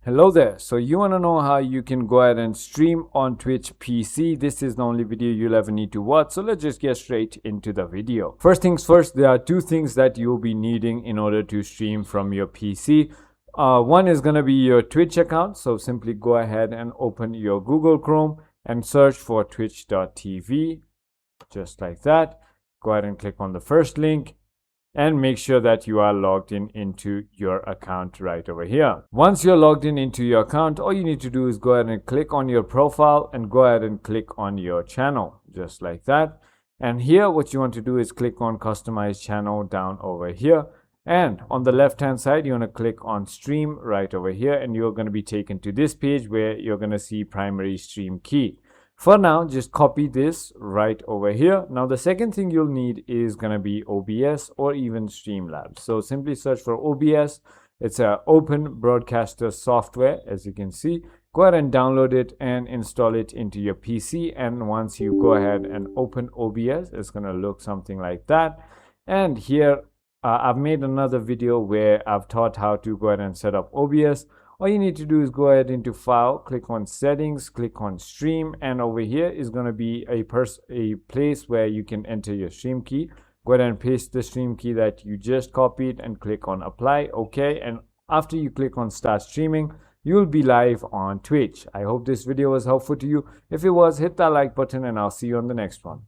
Hello there. So you want to know how you can go ahead and stream on Twitch PC. This is the only video you'll ever need to watch. So let's just get straight into the video. First things first, there are two things that you'll be needing in order to stream from your PC. One is going to be your Twitch account. So simply go ahead and open your Google Chrome and search for twitch.tv, just like that. Go ahead and click on the first link and make sure that you are logged in into your account right over here. Once you're logged in into your account, all you need to do is go ahead and click on your profile and go ahead and click on your channel, just like that. And here what you want to do is click on customize channel down over here. And on the left hand side, you want to click on stream right over here, and you're going to be taken to this page where you're going to see primary stream key. For now, just copy this right over here. Now, the second thing you'll need is going to be OBS or even Streamlabs. So simply search for OBS. It's an open broadcaster software, as you can see. Go ahead and download it and install it into your PC. And once you go ahead and open OBS, it's going to look something like that. And here, I've made another video where I've taught how to go ahead and set up OBS. All you need to do is go ahead into File, click on Settings, click on Stream, and over here is going to be a place where you can enter your stream key. Go ahead and paste the stream key that you just copied and click on Apply, OK. And after you click on Start Streaming, you'll be live on Twitch. I hope this video was helpful to you. If it was, hit that like button and I'll see you on the next one.